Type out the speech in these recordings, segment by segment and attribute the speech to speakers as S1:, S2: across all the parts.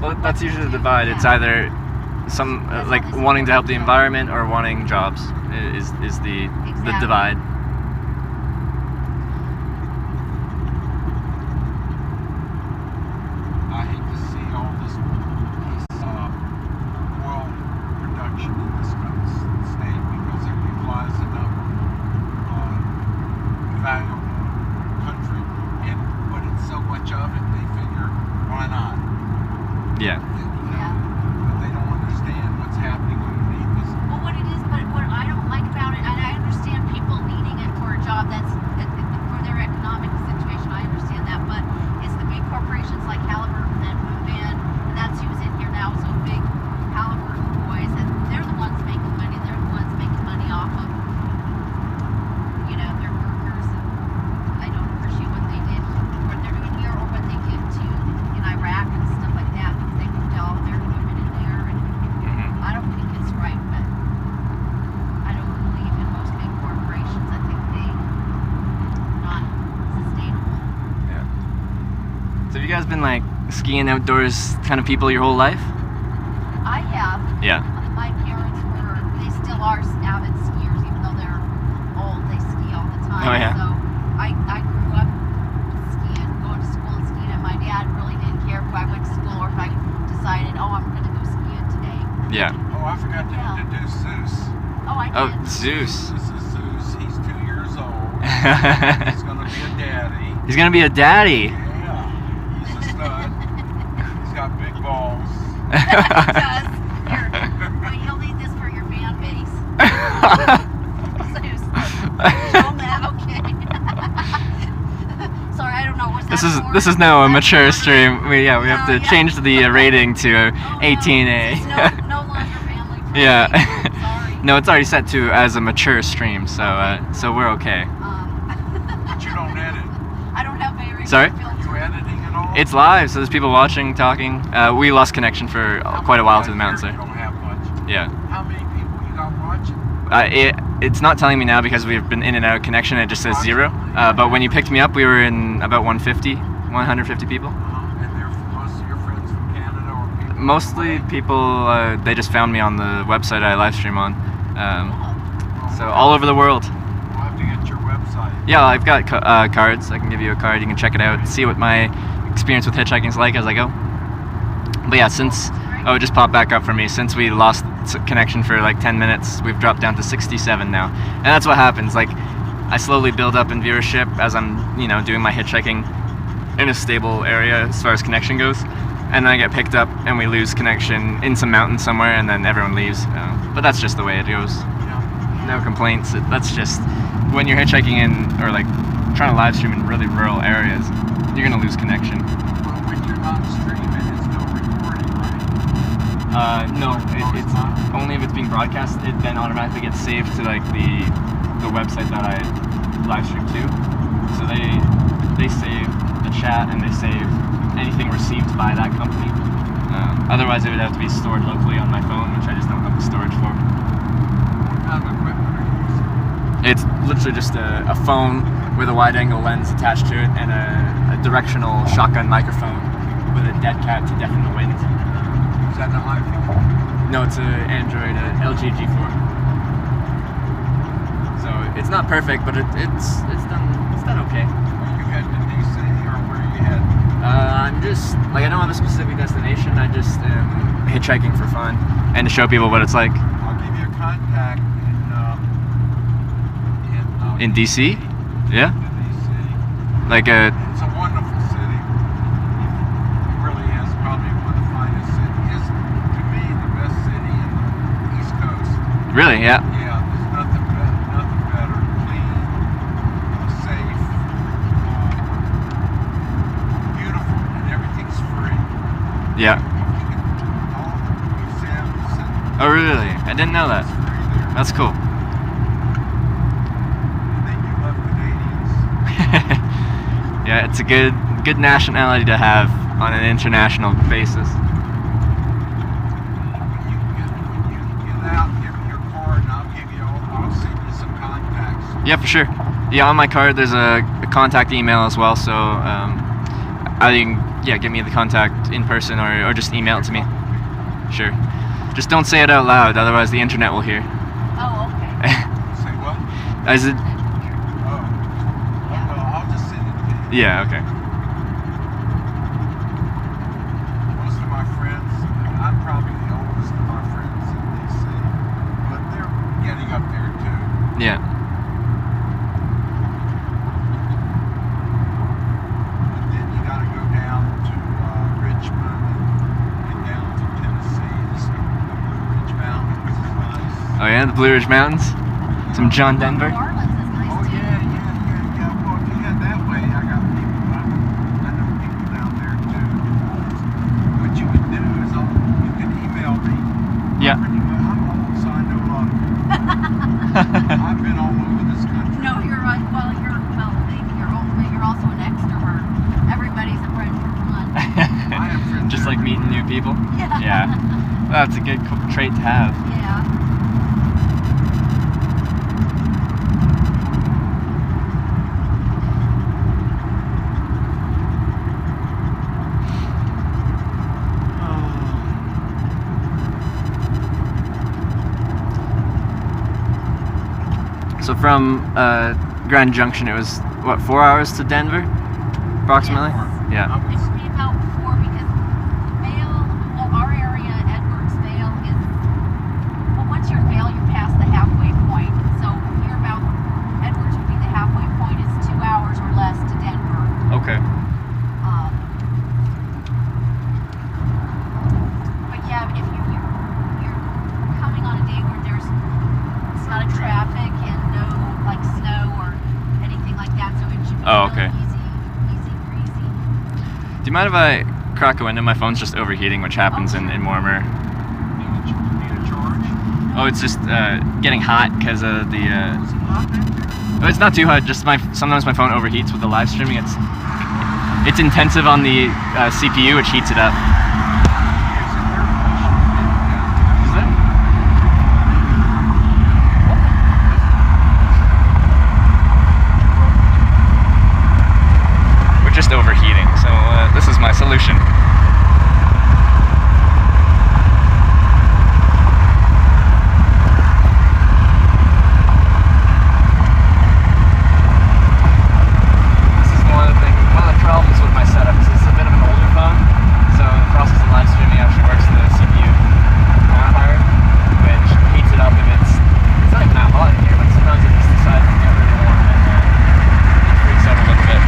S1: Well, that's usually the divide. It's either some like wanting to help the environment or wanting jobs is the divide.
S2: I hate to see all this oil production in this state because it utilizes up valuable country, and put in so much of it, they figure, why not?
S1: Yeah.
S2: But they don't understand what's happening underneath this.
S3: Well, what it is, but what I don't like about it, and I understand people needing it for a job that's for their economic situation, I understand that, but it's the big corporations like Halliburton that move in, and that's who's in here now, so big Halliburton boys, and they're the ones making money, they're the ones making money off of, you know, their workers, and I don't appreciate what they did, what they're doing here, or what they did to in Iraq and stuff like that, because they moved all of their equipment in there, and I don't think it's right, but I don't believe in most big corporations. I think they're not sustainable.
S1: Yeah. So have you guys been like skiing outdoors kind of people your whole life?
S3: I have.
S1: Yeah.
S3: My parents they still are avid skiers, even though they're old, they ski all the time.
S1: Oh, yeah.
S3: So I grew up skiing, going to school and skiing, and my dad really didn't care if I went to school or if I decided, oh, I'm going to go skiing today.
S1: Yeah.
S2: Oh, I forgot to introduce Zeus.
S3: Oh, I did.
S1: Oh, Zeus.
S2: This is Zeus. He's 2 years old. He's going to be a daddy.
S1: He's gonna be a daddy.
S2: Yeah, he's a stud. He's got big balls.
S3: He does. Here, well, you'll need this for your fan base. Show 'em that, okay. Sorry, I don't know. Was that
S1: This is now a mature stream. We have to change the rating to 18A.
S3: It's no longer family friendly.
S1: Yeah.
S3: Sorry.
S1: No, it's already set to as a mature stream, so so we're okay.
S2: But you don't edit.
S3: I don't have very
S1: Sorry?
S3: good
S2: Are you
S3: filter.
S2: editing at all?
S1: It's live, so there's people watching, talking. We lost connection for quite a while to the mountain,
S2: You
S1: so
S2: don't have much.
S1: yeah.
S2: How many people you got watching?
S1: It's not telling me now because we've been in and out of connection. It just says 0. But when you picked me up, we were in about 150 people.
S2: And they're most of your friends from Canada or people?
S1: Mostly people, they just found me on the website I live stream on. So all over the world.
S2: We'll have to get your website.
S1: Yeah, I've got cards. I can give you a card. You can check it out. See what my experience with hitchhiking is like as I go. But yeah, it just popped back up for me. Since we lost connection for like 10 minutes, we've dropped down to 67 now. And that's what happens. Like, I slowly build up in viewership as I'm, doing my hitchhiking in a stable area as far as connection goes. And then I get picked up and we lose connection in some mountain somewhere, and then everyone leaves. But that's just the way it goes. No complaints. That's just when you're hitchhiking in, or like trying to live stream in really rural areas, you're gonna lose connection.
S2: Well, when you're not streaming, it's no recording, right?
S1: No, it's only if it's being broadcast. It then automatically gets saved to like the website that I live stream to. So they save the chat and they save anything received by that company. Otherwise, it would have to be stored locally on my phone, which I just don't have the storage for.
S2: What kind of equipment are you using?
S1: It's literally just a phone with a wide-angle lens attached to it and a directional shotgun microphone with a dead cat to deafen the wind.
S2: Is that an iPhone?
S1: No, it's an Android, LG G4. So it's not perfect, but it's done okay.
S2: Are you heading to DC or where are you heading?
S1: I'm just I don't have a specific destination. I just am hitchhiking for fun and to show people what it's like.
S2: I'll give you a contact
S1: In DC? Yeah?
S2: In DC.
S1: Like
S2: It's a wonderful city. It really is probably one of the finest cities. It's, to me, the best city in the East Coast.
S1: really, yeah.
S2: Yeah, there's nothing better. Clean, safe, beautiful, and everything's free.
S1: Yeah.
S2: All the museums and
S1: Oh really? I didn't know that.
S2: it's free there.
S1: That's cool.
S2: And they do love Canadians.
S1: Yeah, it's a good nationality to have on an international basis.
S2: When you get out, give me your card and I'll send you some contacts.
S1: Yeah, for sure. Yeah, on my card there's a contact email as well, so yeah, give me the contact in person or just email it to me. Sure. Just don't say it out loud, otherwise the internet will hear.
S3: Oh, okay.
S2: Say what?
S1: Is it?
S2: Oh. Well, I'll just send it to you.
S1: Yeah. Okay.
S2: Most of my friends, I'm probably the oldest of my friends in DC, but they're getting up there too.
S1: Yeah.
S2: But then you got to go down to Richmond and down to Tennessee. The Blue Ridge Mountains is nice.
S1: Oh yeah, the Blue Ridge Mountains. Some John Denver.
S3: New Orleans is nice
S2: Oh
S3: too.
S2: yeah. Well, if you head that way, I got people. I know people down there too. What you can do is you can email me.
S1: Yeah.
S2: I'm old, so I know a lot. I've been all over this country.
S3: No, you're right. Well, you're old, but you're also an extrovert. Everybody's a friend for fun.
S2: I have friends
S1: Just like meeting new people.
S3: Yeah.
S1: Yeah. Well, that's a good trait to have.
S3: Yeah.
S1: So from Grand Junction, it was what, 4 hours to Denver, approximately?
S3: Yes.
S1: Yeah.
S3: It would be about 4 because Vail, well, our area, Edwards, Vail is, well, once you're in Vail, you're past the halfway point. So you're about, Edwards would be the halfway point. It's 2 hours or less to Denver.
S1: Okay.
S3: But yeah, if you're coming on a day where it's not a traffic and no like snow or anything like that, so it should be
S1: Oh,
S3: really
S1: okay.
S3: easy breezy.
S1: Do you mind if I crack a window? My phone's just overheating, which happens in warmer.
S2: Need a charge?
S1: Oh, it's just getting hot because of the.
S2: Is it hot back there?
S1: Oh, it's not too hot. Just sometimes my phone overheats with the live streaming. It's intensive on the CPU, which heats it up.
S2: Yes, and air conditioning.
S1: Is it? We're just overheating, so this is my solution. This is one of the problems with my setup is it's a bit of an older phone, so the process of live streaming actually works the CPU modifier, which heats it up if it's not even that hot in here, but sometimes it just decides to get really warm and it freaks out a little bit.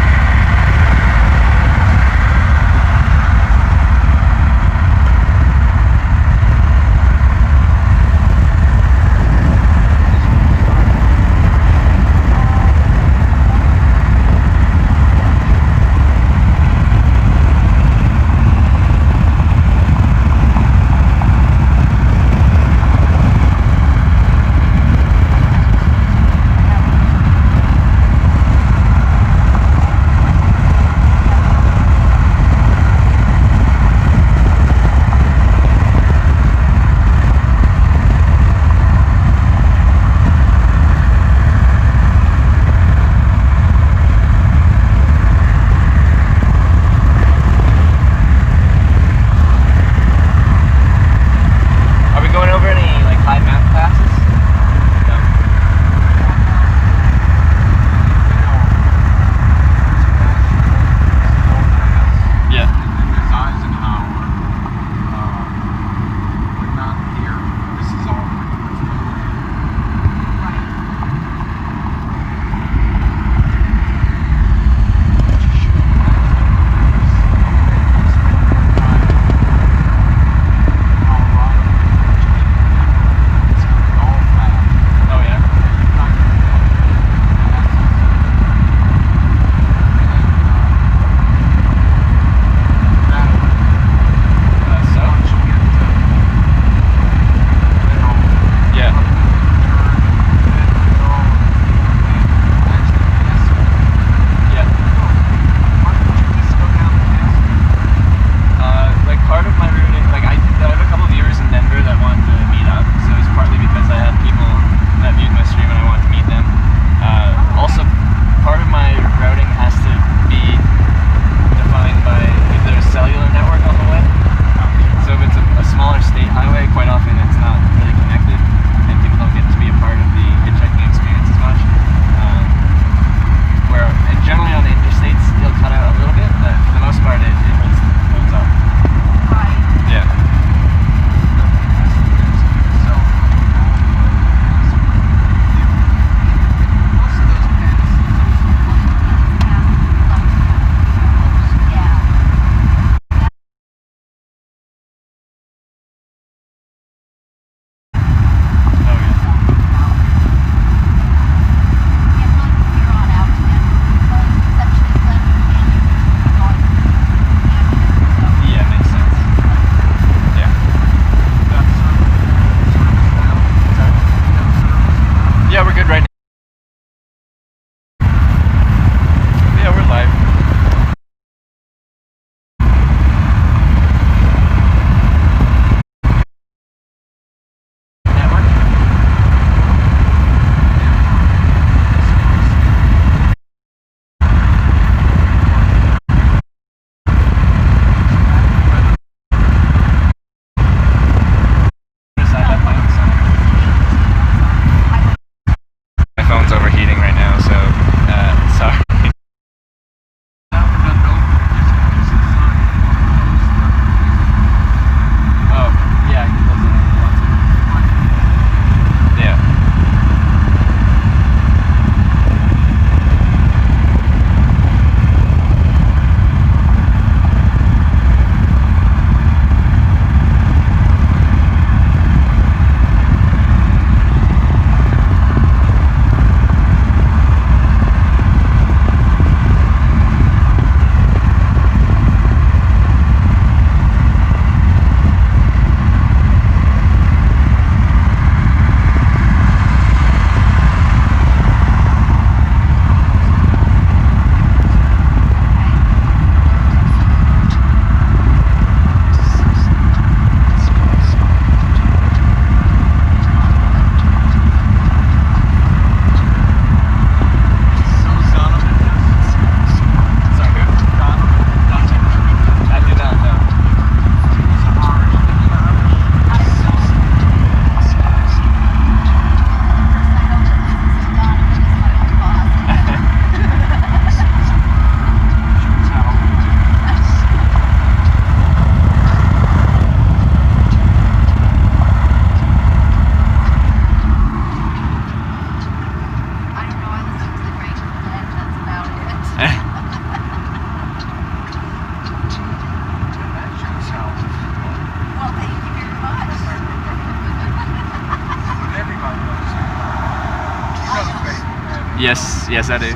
S1: Yes, I do.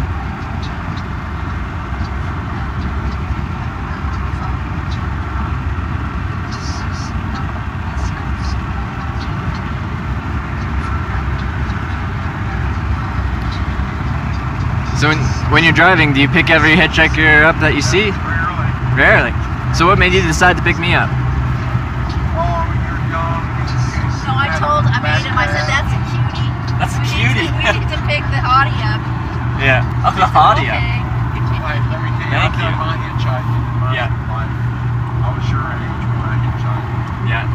S1: So when you're driving, do you pick every hitchhiker up that you see?
S2: Rarely.
S1: Rarely. So what made you decide to pick me up?
S2: Oh, you're young.
S3: No, I made him. I said that's a cutie.
S1: That's a
S3: We
S1: cutie.
S3: need to pick the hottie up.
S1: Yeah. Oh, the
S3: I said,
S1: hottie.
S3: okay.
S2: Like, let me tell you,
S1: Thank
S2: I've done
S1: you.
S2: my hitchhiking in my
S1: Yeah.
S2: life. I was your age when I hitchhiked.
S1: Yeah.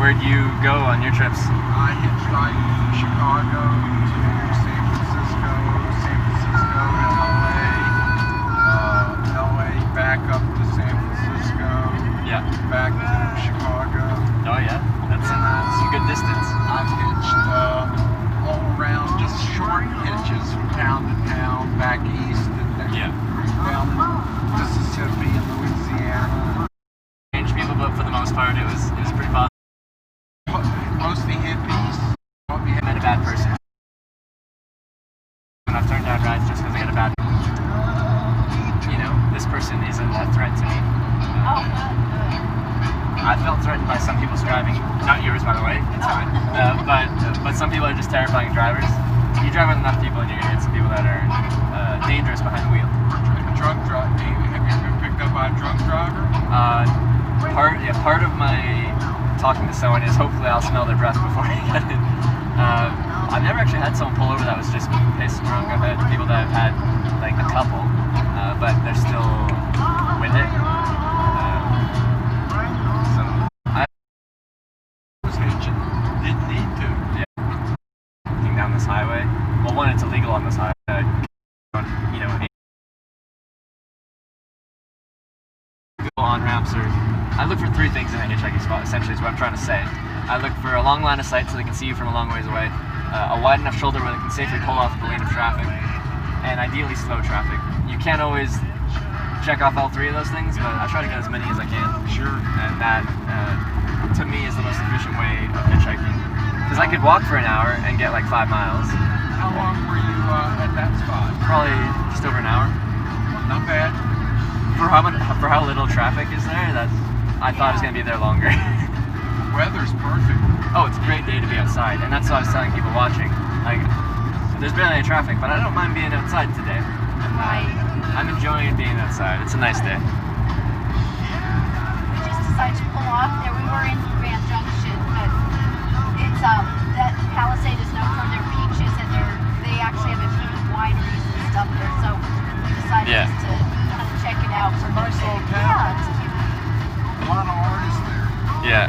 S1: Where'd you go on your trips?
S2: I hitchhiked from Chicago to San Francisco to LA, back up to San Francisco,
S1: Yeah.
S2: back to Chicago.
S1: Oh yeah. That's a good distance.
S2: I've hitched all around, just short hitches from town to town, back east and
S1: Yeah.
S2: down in Mississippi and Louisiana.
S1: Strange people, but for the most part, it was pretty positive.
S2: Mostly hippies.
S1: I met a bad person. And I've turned down rides just because I got a bad. You know, this person isn't a threat to me.
S3: Oh, good.
S1: I felt threatened by some people's driving. Not yours, by the way. It's fine. But some people are just terrifying drivers. You drive with enough people, and you're gonna hit some people that are dangerous behind the wheel.
S2: Drunk driver. Have you ever been picked up by a drunk driver?
S1: Part of my talking to someone is hopefully I'll smell their breath before I get in. I've never actually had someone pull over that was just pissed drunk. I've had people that have had like a couple, but they're still with it. So I
S2: Was hitching. Didn't need to.
S1: walking down this highway. Well, one, it's illegal on this highway. You know, on ramps or I look for three things in a hitchhiking spot. Essentially, is what I'm trying to say. I look for a long line of sight so they can see you from a long ways away, a wide enough shoulder where they can safely pull off the lane of traffic, and ideally slow traffic. You can't always check off all three of those things, but I try to get as many as I can.
S2: Sure.
S1: And that, to me, is the most efficient way of hitchhiking. Because I could walk for an hour and get like 5 miles.
S2: How long were you at that spot?
S1: Probably just over an hour.
S2: Not bad.
S1: For how little traffic is there, that I thought it was gonna be there longer.
S2: Weather's perfect.
S1: Oh, it's a great day to be outside, and that's what I was telling people watching. Like, there's barely any traffic, but I don't mind being outside today.
S3: Right.
S1: I'm enjoying being outside. It's a nice day.
S3: We just decided to pull off there. We were in Grand Junction, but it's that Palisade is known for their peaches, and they actually have a few wineries and stuff there. So we decided
S1: Yeah.
S3: just to kind of check it out for a
S2: Nice
S3: little
S2: little
S3: bit.
S2: town.
S3: Yeah, it's cute.
S2: A lot of artists there.
S1: Yeah.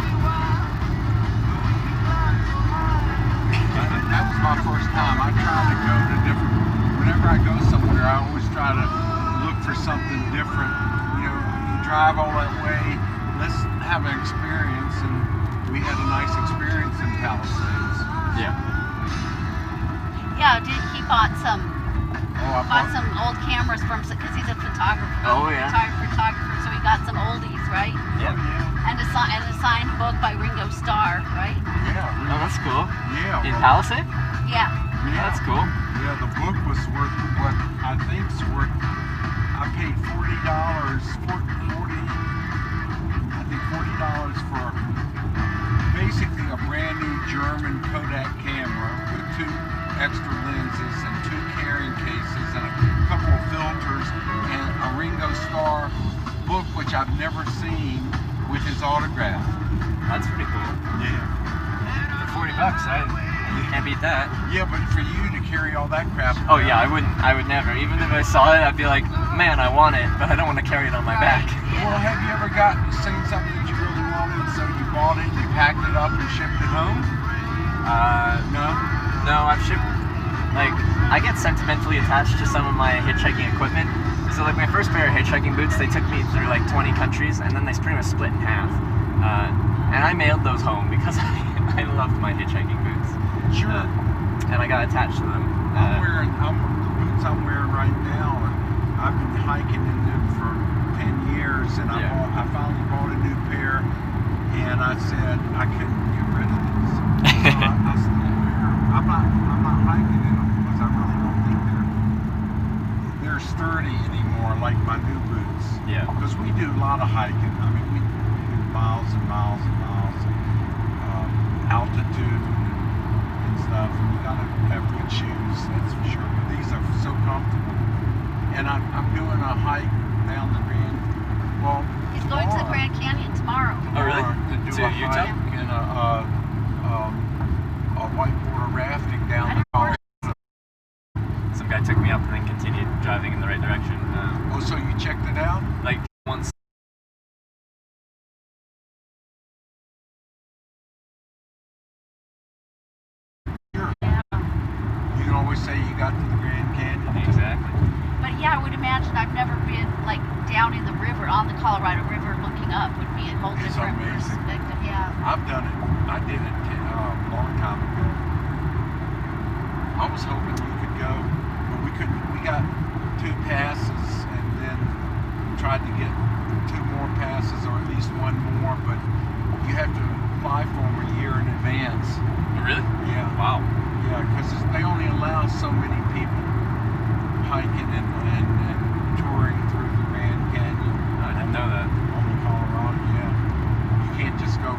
S2: That was my first time. I try to go to different. Whenever I go somewhere, I always try to look for something different. You know, you drive all that way. Let's have an experience, and we had a nice experience in Palisades.
S1: Yeah.
S3: Yeah, he bought some
S2: Oh, I
S3: bought some old cameras from because he's a photographer.
S1: Oh, yeah.
S3: Photographer, so he got some oldies, right?
S1: Yeah.
S3: And a signed book by Ringo Starr, right?
S2: Yeah.
S1: Oh, that's cool.
S2: Yeah.
S1: In
S2: well,
S1: Palisade?
S3: Yeah.
S2: yeah.
S1: That's cool.
S2: Yeah, the book was worth what I think's worth. I paid $40 for basically a brand new German Kodak camera with 2 extra lenses and 2 carrying cases and a couple of filters and a Ringo Starr book, which I've never seen, with his autograph.
S1: That's pretty cool.
S2: Yeah.
S1: For $40, you can't beat that.
S2: Yeah, but for you to carry all that crap.
S1: Oh yeah, I would never. Even if I saw it, I'd be like, man, I want it, but I don't want to carry it on my back.
S2: Well, have you ever seen something that you really wanted, so you bought it, you packed it up, and shipped it home?
S1: No, I've shipped, like, I get sentimentally attached to some of my hitchhiking equipment. So like my first pair of hitchhiking boots, they took me through like 20 countries, and then they pretty much split in half. And I mailed those home because I loved my hitchhiking boots.
S2: Sure.
S1: And I got attached to them.
S2: The boots I'm wearing right now, and I've been hiking in them for 10 years, and
S1: Yeah.
S2: I finally bought a new pair, and I said I couldn't get rid of these. So I still wear them. I'm not hiking in them because I really don't think near sturdy anymore, like my new boots.
S1: Yeah.
S2: Because we do a lot of hiking. I mean, we do miles and miles and miles, and altitude and stuff. And you gotta have good shoes, that's for sure. But these are so comfortable. And I'm doing a hike down the Grand. Well,
S3: He's going to the Grand Canyon tomorrow.
S1: Oh, really?
S2: To do
S1: To
S2: a
S1: Utah?
S2: hike and a whitewater rafting down the Colorado.
S1: Some guy took me up and then continued driving in the right direction.
S2: Oh, so you checked it out?
S1: Like once.
S2: Sure. You can always say you got to the Grand Canyon.
S1: Exactly.
S3: But yeah, I would imagine I've never been like down in the river, on the Colorado River, looking up would be a whole
S2: It's
S3: different
S2: amazing.
S3: perspective. Yeah.
S2: I've done it. I did it a long time ago. I was hoping you could go, but we couldn't. We got 2 passes, and then tried to get 2 more passes, or at least 1 more. But you have to apply for them a year in advance.
S1: Oh, really?
S2: Yeah.
S1: Wow.
S2: Yeah, because they only allow so many people hiking and touring through the Grand Canyon.
S1: I didn't know that.
S2: On the Colorado, yeah. You can't just go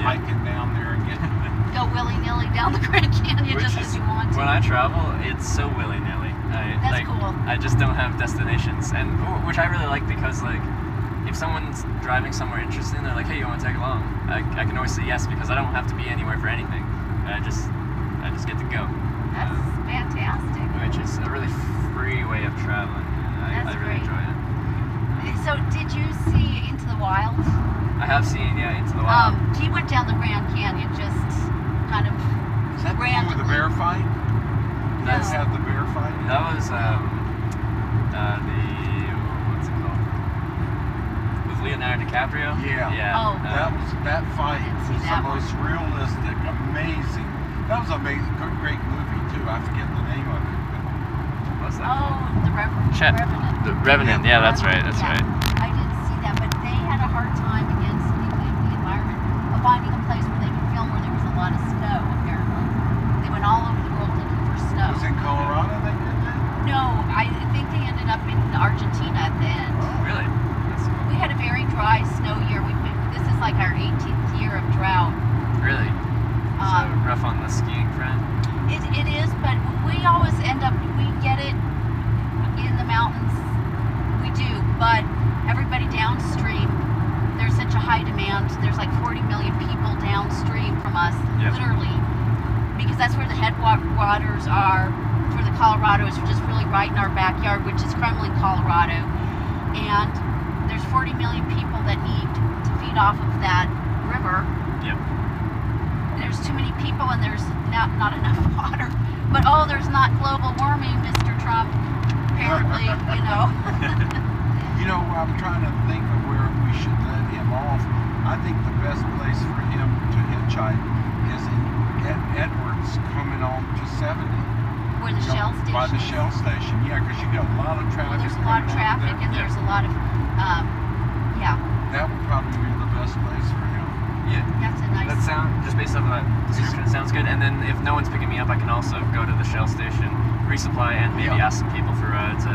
S2: hiking down there and get.
S3: Go willy-nilly down the Grand Canyon
S1: Which
S3: just
S1: is,
S3: as you want to.
S1: when I travel, it's so willy-nilly.
S3: That's cool.
S1: I just don't have destinations, and which I really like because like if someone's driving somewhere interesting, they're like, hey, you want to tag along? I can always say yes because I don't have to be anywhere for anything. I just get to go.
S3: That's fantastic.
S1: Which is a really free way of traveling. I
S3: That's
S1: really
S3: great.
S1: enjoy it.
S3: So did you see Into the Wild?
S1: I have seen Into the Wild.
S3: He went down the Grand Canyon just kind of
S2: Is that the one with the bear fight?
S1: That's-
S2: That had the bear fight?
S1: That was the what's it called? With Leonardo DiCaprio.
S2: Yeah.
S1: Yeah.
S3: Oh.
S2: That fight
S3: I didn't see
S2: was
S3: that
S2: the
S3: one.
S2: most realistic, amazing. That was a great movie too. I forget the name of it.
S1: What's that?
S3: Oh, the Revenant.
S1: Chet. The Revenant. Yeah, that's right. That's
S3: Yeah.
S1: right.
S3: I didn't see that, but they had a hard time against the environment of finding a place where they could film where there was a lot of snow, apparently. They went all over the world looking for snow.
S2: It was in Colorado they did that?
S3: No, I think they ended up in Argentina at the end.
S1: Really? That's cool.
S3: We had a very dry snow year. This is like our 18th year of drought.
S1: Really? So
S3: Um,
S1: rough on the skiing front.
S3: It is, but we always end up, we get it in the mountains. We do, but everybody downstream, there's such a high demand. There's like 40 million people downstream from us,
S1: Yep.
S3: literally, because that's where the headwaters are for the Colorado. Is just really right in our backyard, which is Kremlin, Colorado. And there's 40 million people that need to feed off of that river.
S1: Yep.
S3: There's too many people and there's not enough water. But there's not global warming, Mr. Trump. Apparently, you know.
S2: You know, I'm trying to think of where we should let him off. I think the best place for him to hitchhike is in Edwards, coming on to 70.
S3: Where the
S2: You know,
S3: Shell station.
S2: By the
S3: is.
S2: Shell station, yeah, because you got a lot of traffic.
S3: Well, there's a lot of
S2: coming out
S3: traffic
S2: there.
S3: and there's a lot of, yeah,
S2: That would probably be the best place for him.
S1: Yeah.
S3: that's a nice.
S1: That sound just based off of that description, it sounds good. And then if no one's picking me up, I can also go to the Shell station, resupply, and maybe
S2: Yeah.
S1: ask some people for rides. If,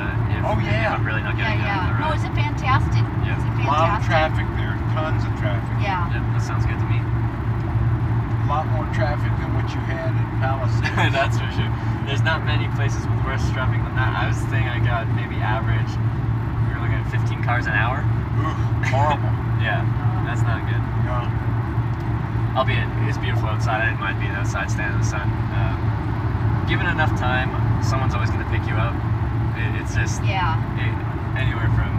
S2: Oh, yeah.
S1: if I'm really not getting
S3: Yeah.
S1: the
S3: No,
S1: ride.
S3: it's a fantastic.
S1: Yeah.
S3: It's a
S2: A lot of
S3: fantastic.
S2: traffic there, tons of traffic.
S3: Yeah.
S1: Yeah, that sounds good to me.
S2: A lot more traffic than what you had in Palisades.
S1: That's for sure. There's not many places with worse traffic than that. I was thinking I got maybe average. We were looking at 15 cars an hour.
S2: Ooh, horrible.
S1: Yeah, that's not good.
S2: Yeah.
S1: Albeit, it's beautiful outside. I didn't mind being outside, standing in the sun. Given enough time, someone's always going to pick you up. It's just
S3: Yeah.
S1: anywhere from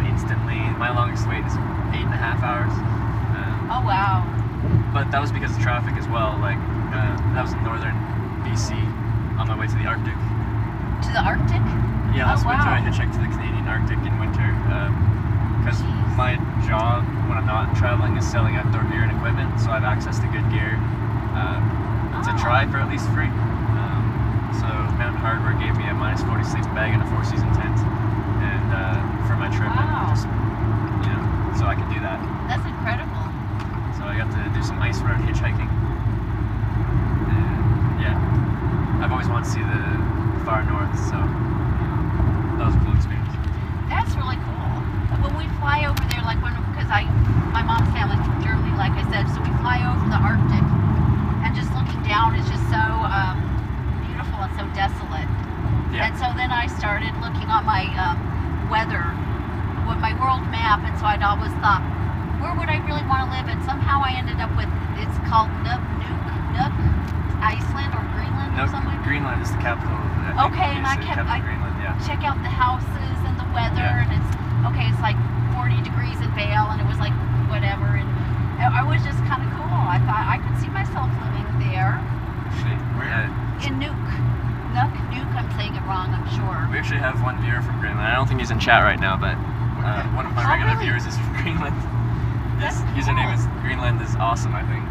S1: instantly. My longest wait is 8.5 hours.
S3: Oh, wow.
S1: But that was because of traffic as well. Like that was in northern BC on my way to the Arctic.
S3: To the Arctic?
S1: Yeah,
S3: Oh,
S1: last winter
S3: wow.
S1: I hitchhiked to the Canadian Arctic in winter because
S3: Jeez.
S1: my job when I'm not traveling is selling outdoor gear and equipment, so I have access to good gear to try for at least free. So Mountain Hardware gave me a -46 bag and a 4-season tent, and for my trip,
S3: Wow.
S1: and just so I could do that.
S3: That's incredible.
S1: So I got to do some ice road hitchhiking. And yeah, I've always wanted to see the far north, so that was a cool
S3: where would I really want to live? And somehow I ended up with, it's called Nook, Iceland or Greenland
S1: No,
S3: or something.
S1: Greenland is the capital.
S3: Okay, and I kept,
S1: Greenland, yeah.
S3: check out the houses and the weather,
S1: Yeah.
S3: and it's like 40 degrees in Vail, and it was like whatever, and I was just kind of cool. I thought I could see myself living there
S2: Where?
S3: in Nuuk. I'm saying it wrong, I'm sure.
S1: We actually have one viewer from Greenland. I don't think he's in chat right now, but one of my
S3: Oh,
S1: regular
S3: really?
S1: viewers is from Greenland. His
S3: That's
S1: username
S3: cool.
S1: is Greenland is awesome, I think.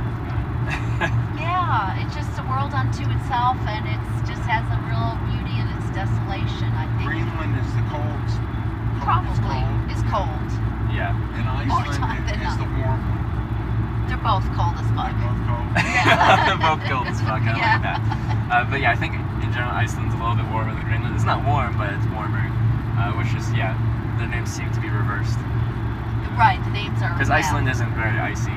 S3: Yeah, it's just a world unto itself, and it just has a real beauty in its desolation, I think.
S2: Greenland is the cold.
S3: Probably
S2: It's
S3: is
S2: cold.
S3: cold.
S1: Yeah.
S2: And
S3: More time
S2: Iceland
S3: than
S2: is
S3: not.
S2: the warm one.
S3: They're both cold as fuck.
S2: They're both cold.
S3: Yeah.
S1: Both cold as fuck. I
S3: Yeah.
S1: like that. But yeah, I think in general Iceland's a little bit warmer than Greenland. It's not warm, but it's warmer. Which is, yeah, the names seem to be reversed.
S3: Right, the names are.
S1: Because
S3: yeah.
S1: Iceland isn't very icy.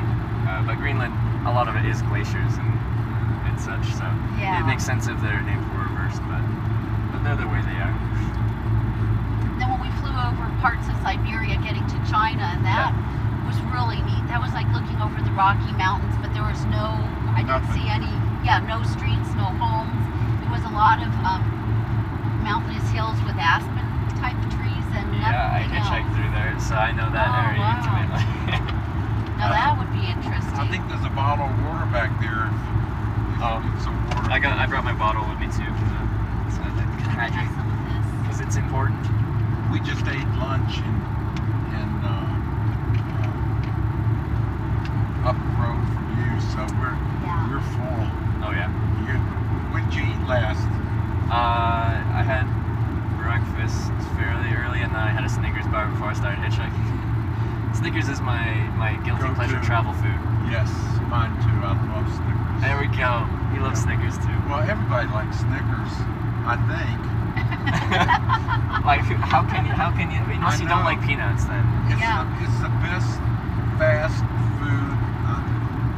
S1: But Greenland, a lot of it is glaciers and such. So
S3: Yeah.
S1: it makes sense if their names were reversed, but they're the way they are.
S3: Then when we flew over parts of Siberia getting to China, and that was really neat. That was like looking over the Rocky Mountains, but there was I didn't
S2: Nothing.
S3: see no streets, no homes. It was a lot of mountainous hills with aspen type trees and
S1: Yeah, I
S3: nothing
S1: hitchhiked
S3: else.
S1: through there, so I know that
S3: Oh,
S1: area
S3: wow.
S1: intimately.
S3: Now that would be interesting.
S2: I think there's a bottle of water back there. If
S1: Oh.
S2: you need some water.
S1: I brought my bottle with me too, so I can
S3: Can I have
S1: hydrate,
S3: some of this?
S1: because it's important.
S2: We just ate lunch up the road from you, so
S3: Yeah.
S2: we're full.
S1: Oh yeah.
S2: When did you eat last?
S1: I had breakfast fairly early, and then I had a Snickers bar before I started hitchhiking. Snickers is my guilty
S2: Go-to.
S1: pleasure travel food.
S2: Yes, mine too. I love Snickers.
S1: There we go. You love Snickers too.
S2: Well, everybody likes Snickers, I think.
S1: Like, how can you? Unless you don't
S2: know.
S1: like peanuts, then.
S2: It's the best fast food.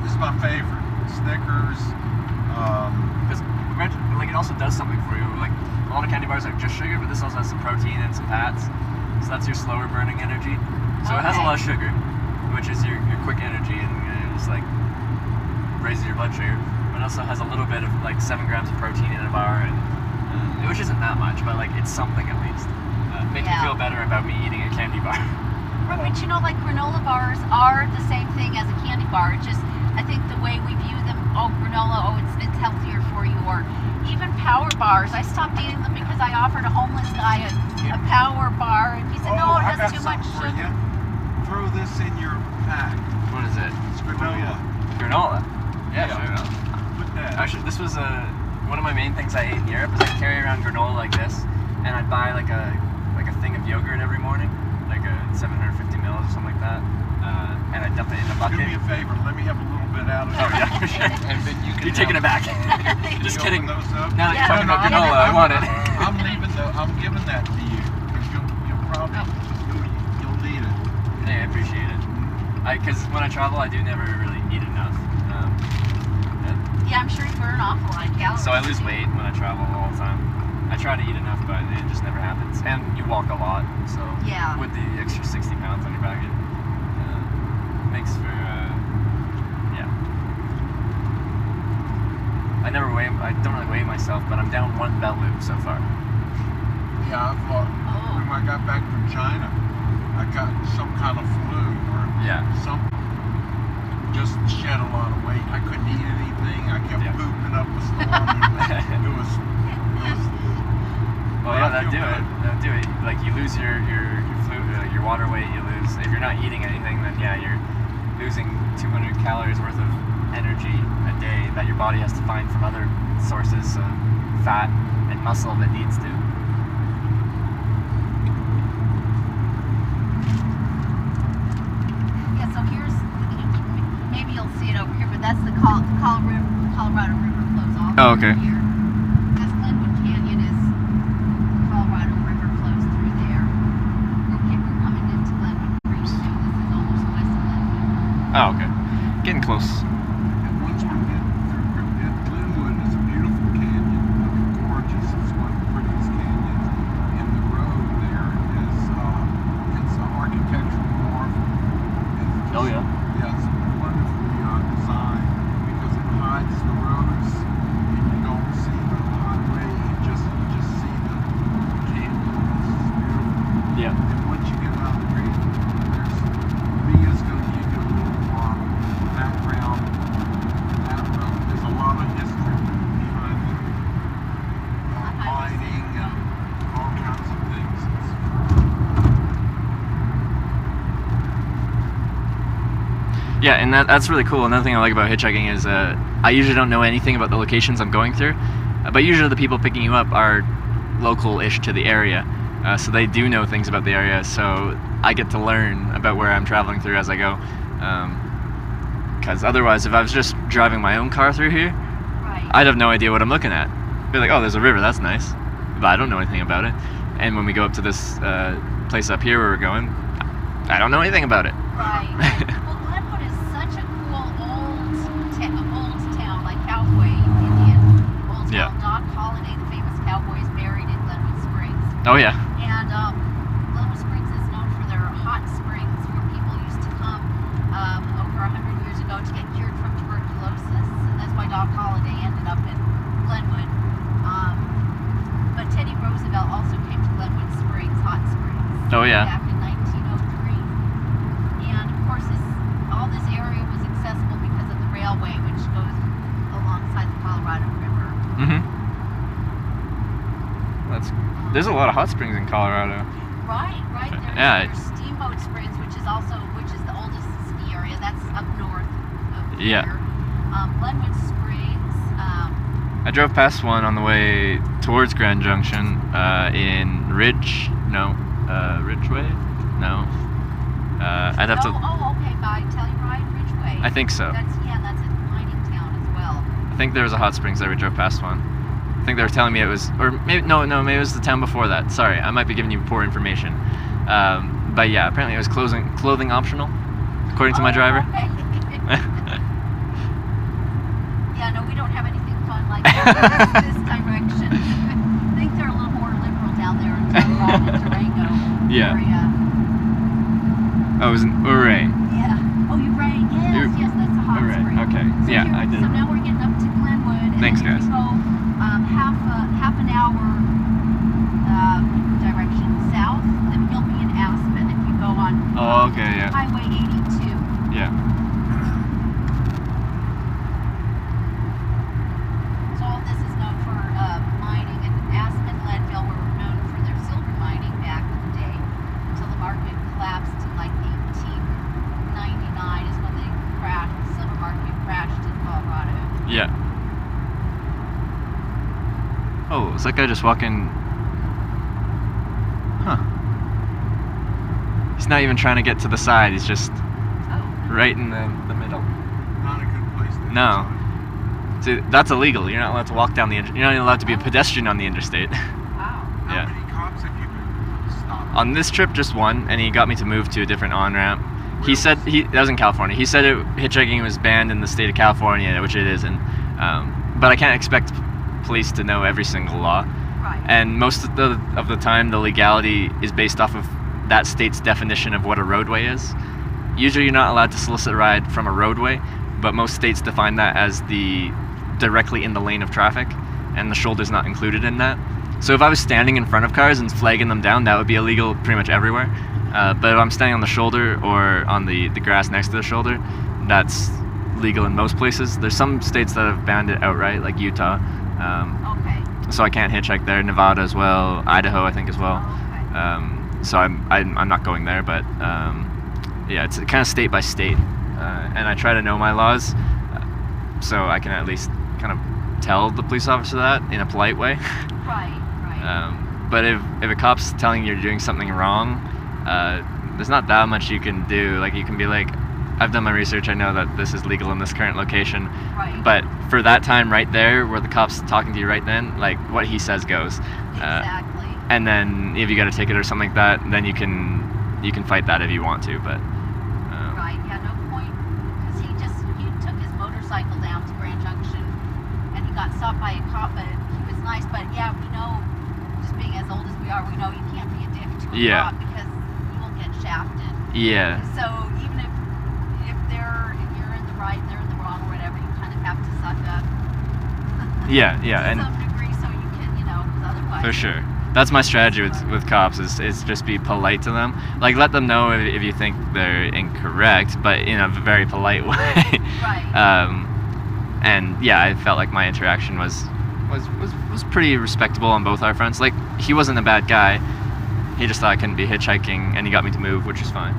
S2: It's my favorite. Snickers.
S1: Because like it also does something for you. Like a lot of candy bars are just sugar, but this also has some protein and some fats. So that's your slower burning energy. So it has a
S3: Okay.
S1: lot of sugar, which is your quick energy, and just like raises your blood sugar. But it also has a little bit of like 7 grams of protein in a bar, and which isn't that much, but like it's something at least. Make you
S3: Yeah.
S1: feel better about me eating a candy bar.
S3: Right, but you know, like granola bars are the same thing as a candy bar. It's just, I think the way we view them, granola, it's healthier for you. Or even power bars. I stopped eating them because I offered a homeless guy a power bar, and he said, no, it
S2: I
S3: has
S2: got
S3: too much
S2: something for
S3: sugar.
S2: you. Throw this in your pack.
S1: What is it?
S2: It's granola.
S1: Granola. Yeah,
S2: Yeah.
S1: sure.
S2: Put that.
S1: Actually, this was one of my main things I ate in Europe. Is I carry around granola like this, and I'd buy like a thing of yogurt every morning, like a 750 mils or something like that, and I dump it in a
S2: Do
S1: bucket.
S2: me a favor. Let me have a little bit out of it.
S1: Oh yeah, for sure.
S2: And then you can.
S1: You're taking it back.
S2: Can
S1: Just
S2: you
S1: kidding.
S2: open those up?
S1: Now that
S3: Yeah.
S1: you're talking about
S3: No, no,
S1: granola, I want it.
S2: I'm leaving I'm giving that to you. 'Cause you'll probably you'll need it.
S1: Hey, I appreciate it. Because when I travel, I do never really eat enough.
S3: Yeah, I'm sure you burn off a lot of calories.
S1: So I lose weight when I travel all the time. I try to eat enough, but it just never happens. And you walk a lot, so
S3: Yeah.
S1: with the extra 60 pounds on your back, it makes for yeah. I don't really weigh myself, but I'm down 1 belt loop so far.
S2: Yeah, I've lost.
S3: Oh.
S2: When I got back from China, I got some kind of flu or
S1: Yeah.
S2: something. Just shed a lot of weight. I couldn't eat anything. I kept
S1: Yeah.
S2: pooping up a storm. It was
S1: Well,
S2: But
S1: yeah,
S2: I
S1: that'd
S2: feel
S1: do it.
S2: good.
S1: That'd do it. Like you lose your fluid, your water weight. You lose if you're not eating anything. Then yeah, you're losing 200 calories worth of energy a day that your body has to find from other sources of fat and muscle that needs to.
S3: Yeah, so here's, maybe you'll see it over here, but that's the Colorado River flows all
S1: Oh,
S3: through
S1: okay.
S3: here. This Glenwood Canyon is, Colorado River flows through there. We're coming into Glenwood pretty soon. This is almost west of Glenwood.
S1: Oh, okay. Getting close.
S2: And once we get through Glenwood is a beautiful canyon. Gorgeous. It's one of the prettiest canyons. And the road there is it's an architectural marvel. It's just
S1: Oh, yeah. Yeah, and that's really cool. Another thing I like about hitchhiking is I usually don't know anything about the locations I'm going through, but usually the people picking you up are local-ish to the area, so they do know things about the area, so I get to learn about where I'm traveling through as I go. Because otherwise, if I was just driving my own car through here,
S3: Right.
S1: I'd have no idea what I'm looking at. Be like, oh, there's a river, that's nice, but I don't know anything about it. And when we go up to this place up here where we're going, I don't know anything about it.
S3: Right. Well, Glenwood is such a cool old town, like cowboy Indian old town.
S1: Yeah.
S3: Doc Holliday, the famous cowboy, is buried in Glenwood Springs.
S1: Oh yeah.
S3: And Glenwood Springs is known for their hot springs, where people used to come over 100 years ago to get cured from tuberculosis. And that's why Doc Holliday ended up in Glenwood. But Teddy Roosevelt also came to Glenwood Springs, hot springs.
S1: Oh yeah.
S3: Back in 1903. And of course, all this area was accessible because of the railway, which goes alongside the Colorado River.
S1: There's a lot of hot springs in Colorado.
S3: Right.
S1: Yeah.
S3: There's Steamboat Springs, which is the oldest ski area. That's up north of
S1: Yeah.
S3: here. Glenwood Springs.
S1: I drove past one on the way towards Grand Junction in Ridgeway? No. I'd have to.
S3: Oh, okay. By Telluride, Ridgeway.
S1: I think so.
S3: That's a mining town as well.
S1: I think there was a hot springs there. We drove past one. I think they were telling me it was, or maybe maybe it was the town before that. Sorry, I might be giving you poor information. But yeah, apparently it was clothing optional, according to my driver.
S3: Okay. Yeah, no, we don't have anything fun like that in this direction. I think they're a little more liberal down there in Telluride and Durango
S1: Yeah.
S3: area.
S1: Oh, it was in Ouray.
S3: Yeah. Oh, you're right. Yes, that's a hot
S1: Ouray.
S3: spring.
S1: Okay.
S3: So
S1: Yeah, I did.
S3: So now we're getting up to Glenwood. And
S1: Thanks,
S3: then
S1: guys.
S3: we go half an hour direction south, then you'll be in Aspen if you go on
S1: Oh, okay, yeah.
S3: Highway 82.
S1: Yeah.
S3: So all this is known for mining, and Aspen, Leadville were known for their silver mining back in the day, until the market collapsed in like 1899 is when the silver market crashed in Colorado.
S1: Yeah. Oh, is that guy just walking? Huh. He's not even trying to get to the side. He's just
S3: Oh.
S1: right in the middle.
S2: Not a good place to
S1: No.
S2: inside.
S1: See, that's illegal. You're not allowed to walk down the. You're not allowed to be a pedestrian on the interstate.
S3: Wow.
S2: How
S1: Yeah.
S2: many cops have you been stopped?
S1: On this trip, just one, and he got me to move to a different on-ramp. He said that was in California. He said hitchhiking was banned in the state of California, which it isn't. But I can't expect police to know every single law.
S3: Right.
S1: And most of the time, the legality is based off of that state's definition of what a roadway is. Usually, you're not allowed to solicit a ride from a roadway, but most states define that as the directly in the lane of traffic, and the shoulder's not included in that. So if I was standing in front of cars and flagging them down, that would be illegal pretty much everywhere. But if I'm standing on the shoulder or on the grass next to the shoulder, that's legal in most places. There's some states that have banned it outright, like Utah.
S3: Okay.
S1: So I can't hitchhike there. Nevada as well, Idaho I think as well.
S3: Okay.
S1: So I'm not going there, but yeah, it's kind of state by state, and I try to know my laws, so I can at least kind of tell the police officer that in a polite way.
S3: Right.
S1: But if a cop's telling you you're doing something wrong, there's not that much you can do. Like you can be like, I've done my research. I know that this is legal in this current location.
S3: Right.
S1: But for that time right there, where the cop's talking to you right then, like what he says goes.
S3: Exactly.
S1: And then if you got a ticket or something like that, then you can fight that if you want to. But
S3: Right, yeah, no point, because he took his motorcycle down to Grand Junction, and he got stopped by a cop, but he was nice, but yeah, we know, just being as old as we are, we know you can't be a dick to a
S1: Yeah.
S3: cop, because you will get shafted.
S1: yeah,
S3: So even if you're in the right, they're in the wrong, or whatever, you kind of have to suck up.
S1: yeah,
S3: To
S1: and
S3: some degree, so you can, because otherwise.
S1: for sure. That's my strategy with cops is just be polite to them. Like let them know if you think they're incorrect, but in a very polite way.
S3: Right.
S1: And yeah, I felt like my interaction was pretty respectable on both our fronts. Like he wasn't a bad guy. He just thought I couldn't be hitchhiking, and he got me to move, which is fine.